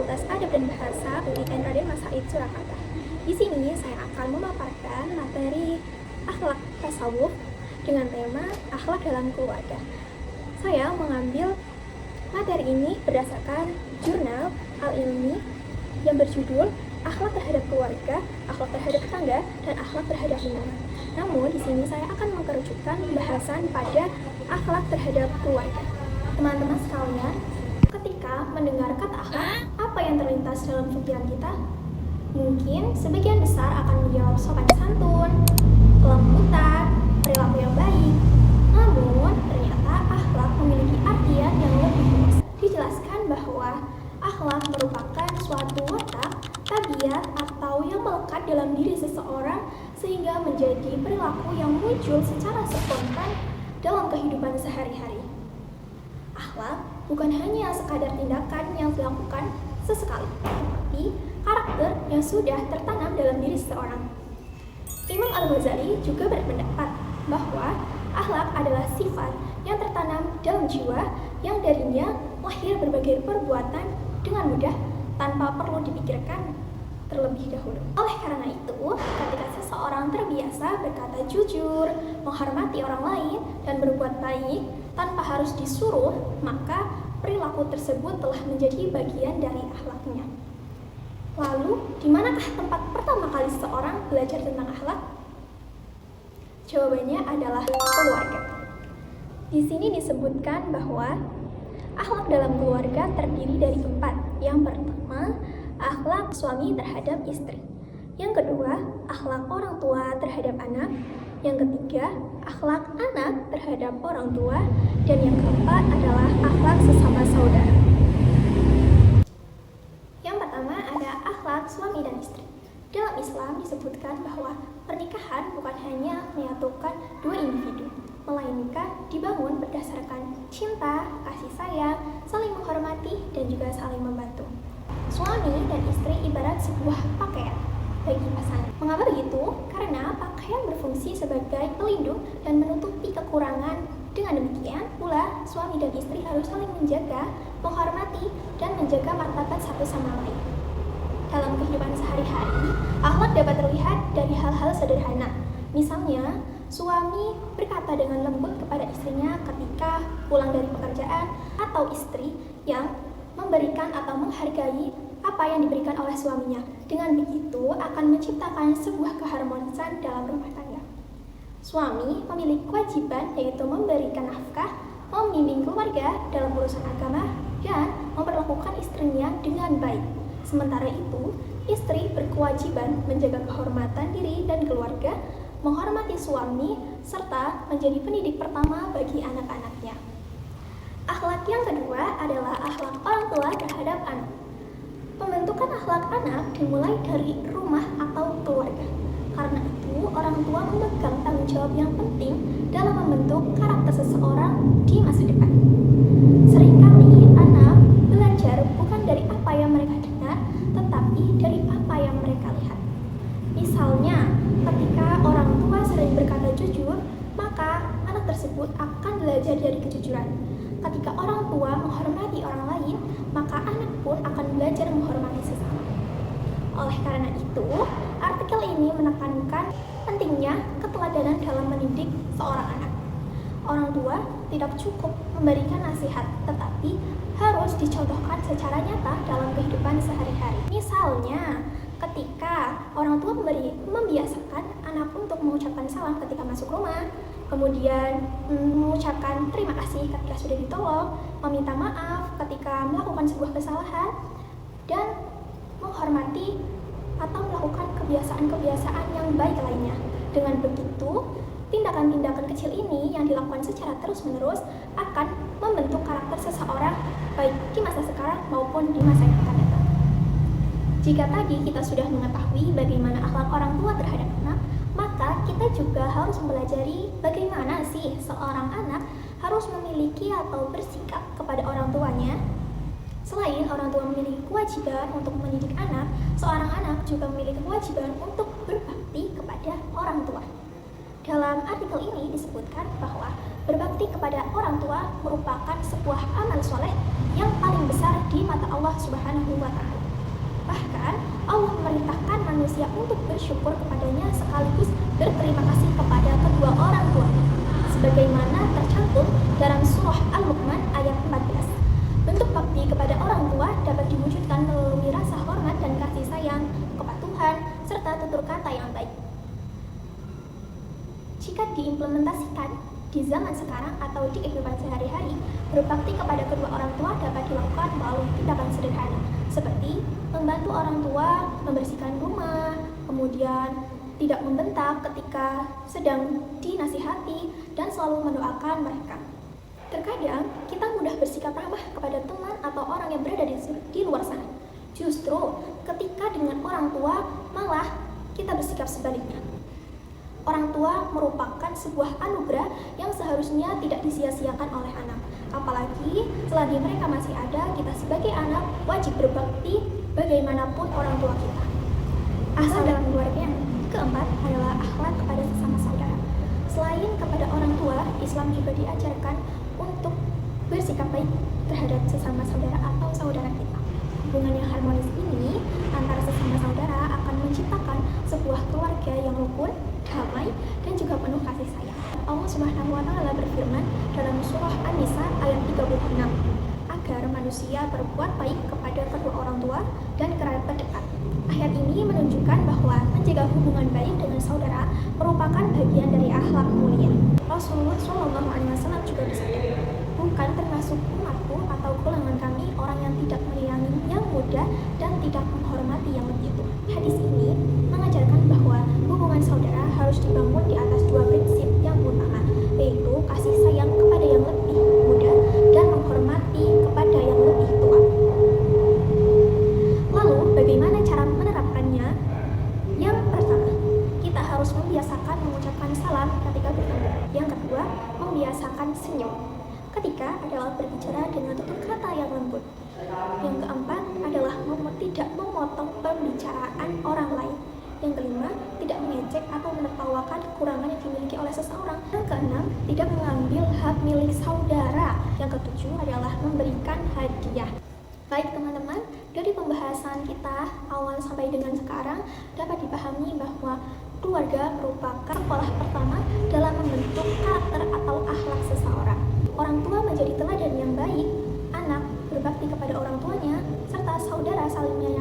Fakultas Adab dan Bahasa UIN Raden Mas Said Surakarta. Di sini saya akan memaparkan materi akhlak tasawuf dengan tema akhlak dalam keluarga. Saya mengambil materi ini berdasarkan jurnal al-ilmi yang berjudul Akhlak terhadap keluarga, akhlak terhadap tetangga, dan akhlak terhadap lingkungan. Namun di sini saya akan mengerucutkan pembahasan pada akhlak terhadap keluarga. Teman-teman sekalian, ketika mendengar kata akhlak, apa yang terlintas dalam pikiran kita? Mungkin sebagian besar akan menjawab sopan santun, kelembutan, perilaku yang baik. Namun ternyata akhlak memiliki artian yang lebih luas. Dijelaskan bahwa akhlak merupakan suatu watak, tabiat, atau yang melekat dalam diri seseorang sehingga menjadi perilaku yang muncul secara spontan dalam kehidupan sehari-hari. Akhlak bukan hanya sekadar tindakan yang dilakukan sesekali, tapi karakter yang sudah tertanam dalam diri seseorang. Imam Al-Ghazali juga berpendapat bahwa akhlak adalah sifat yang tertanam dalam jiwa yang darinya lahir berbagai perbuatan dengan mudah tanpa perlu dipikirkan terlebih dahulu. Oleh karena itu, ketika seseorang terbiasa berkata jujur, menghormati orang lain, dan berbuat baik tanpa harus disuruh, maka perilaku tersebut telah menjadi bagian dari akhlaknya. Lalu, di manakah tempat pertama kali seseorang belajar tentang akhlak? Jawabannya adalah keluarga. Di sini disebutkan bahwa akhlak dalam keluarga terdiri dari 4. Yang pertama, akhlak suami terhadap istri. Yang kedua, akhlak orang tua terhadap anak. Yang ketiga, akhlak anak terhadap orang tua. Dan yang keempat adalah akhlak sesama saudara. Yang pertama ada akhlak suami dan istri. Dalam Islam disebutkan bahwa pernikahan bukan hanya menyatukan dua individu, melainkan dibangun berdasarkan cinta, kasih sayang, saling menghormati, dan juga saling membantu. Suami dan istri ibarat sebuah pakaian bagi pasangan. Mengapa begitu? Karena pakaian berfungsi sebagai pelindung dan menutupi kekurangan. Dengan demikian pula, suami dan istri harus saling menjaga, menghormati, dan menjaga martabat satu sama lain. Dalam kehidupan sehari-hari, akhlak dapat terlihat dari hal-hal sederhana. Misalnya, suami berkata dengan lembut kepada istrinya ketika pulang dari pekerjaan, atau istri yang memberikan atau menghargai apa yang diberikan oleh suaminya. Dengan begitu akan menciptakan sebuah keharmonisan dalam rumah tangga. Suami memiliki kewajiban yaitu memberikan nafkah, membimbing keluarga dalam urusan agama, dan memperlakukan istrinya dengan baik. Sementara itu, istri berkewajiban menjaga kehormatan diri dan keluarga, menghormati suami, serta menjadi pendidik pertama bagi anak-anaknya. Akhlak yang kedua adalah akhlak orang tua terhadap anak. Pembentukan akhlak anak dimulai dari rumah atau keluarga. Karena itu, orang tua memegang tanggung jawab yang penting dalam membentuk karakter seseorang di masa depan. Seringkali anak belajar bukan dari apa yang mereka dengar, tetapi dari apa yang mereka lihat. Misalnya, ketika orang tua sering berkata jujur, maka anak tersebut akan belajar dari kejujuran. Ketika orang tua menghormati orang lain, maka anak pun akan belajar menghormati sesama. Oleh karena itu, artikel ini menekankan pentingnya keteladanan dalam mendidik seorang anak. Orang tua tidak cukup memberikan nasihat, tetapi harus dicontohkan secara nyata dalam kehidupan sehari-hari. Misalnya, ketika orang tua membiasakan anak untuk mengucapkan salam ketika masuk rumah, kemudian mengucapkan terima kasih ketika sudah ditolong, meminta maaf ketika melakukan sebuah kesalahan, dan menghormati atau melakukan kebiasaan-kebiasaan yang baik lainnya. Dengan begitu, tindakan-tindakan kecil ini yang dilakukan secara terus-menerus akan membentuk karakter seseorang baik di masa sekarang maupun di masa yang akan datang. Jika tadi kita sudah mengetahui bagaimana akhlak orang tua terhadap anak, maka kita juga harus mempelajari bagaimana sih seorang anak harus memiliki atau bersikap kepada orang tuanya. Selain orang tua memiliki kewajiban untuk mendidik anak, seorang anak juga memiliki kewajiban untuk berbakti kepada orang tua. Dalam artikel ini disebutkan bahwa berbakti kepada orang tua merupakan sebuah amal soleh yang paling besar di mata Allah Subhanahu wa Ta'ala. Bahkan Allah memerintahkan manusia untuk bersyukur kepadanya sekaligus berterima kasih kepada kedua orang tua, sebagaimana tercantum dalam surah Al-Luqman ayat 14. Bentuk bakti kepada orang tua dapat diwujudkan melalui rasa hormat dan kasih sayang, kepatuhan, serta tutur kata yang baik. Jika diimplementasikan di zaman sekarang atau di kehidupan sehari-hari, berbakti kepada kedua orang tua dapat dilakukan melalui tindakan sederhana, seperti membantu orang tua membersihkan rumah, kemudian tidak membentak ketika sedang dinasihati, dan selalu mendoakan mereka. Terkadang kita mudah bersikap ramah kepada teman atau orang yang berada di luar sana. Justru ketika dengan orang tua malah kita bersikap sebaliknya. Orang tua merupakan sebuah anugerah yang seharusnya tidak disia-siakan oleh anak. Apalagi selagi mereka masih ada, kita sebagai anak wajib berbakti bagaimanapun orang tua kita. Asal dalam keluarga. Yang keempat adalah akhlak kepada sesama saudara. Selain kepada orang tua, Islam juga diajarkan untuk bersikap baik terhadap sesama saudara atau saudara kita. Hubungan yang harmonis ini antara sesama saudara akan menciptakan sebuah keluarga yang rukun, damai, dan juga penuh kasih sayang. Allah Subhanahu wa Ta'ala berfirman dalam surah An-Nisa ayat 36, agar manusia berbuat baik kepada kedua orang tua dan kerabat dekat. Ayat ini menunjukkan bahwa menjaga hubungan baik dengan saudara merupakan bagian dari akhlak mulia. Rasulullah SAW juga bersabda, bukan termasuk umatku atau golongan kami orang yang tidak menyayangi yang muda dan tidak menghormati yang lebih tua. Hadis ini mengajarkan bahwa hubungan saudara harus dibangun di atas dua prinsip yang utama, yaitu kasih sayang kepada yang lebih muda dan menghormati kepada yang lebih tua. Lalu, bagaimana cara menerapkannya? Yang pertama, kita harus membiasakan mengucapkan salam ketika bertemu. Yang kedua, membiasakan senyum ketika adalah berbicara dengan tutur kata yang lembut. Yang keempat adalah tidak memotong pembicaraan orang lain. Yang kelima, tidak mengejek atau menertawakan kekurangan yang dimiliki oleh seseorang. Yang keenam, tidak mengambil hak milik saudara. Yang ketujuh adalah memberikan hadiah. Baik teman-teman, dari pembahasan kita awal sampai dengan sekarang dapat dipahami bahwa keluarga merupakan sekolah pertama dalam membentuk karakter atau akhlak seseorang. Orang tua menjadi teladan yang baik, anak berbakti kepada orang tuanya, serta saudara saling menyayangi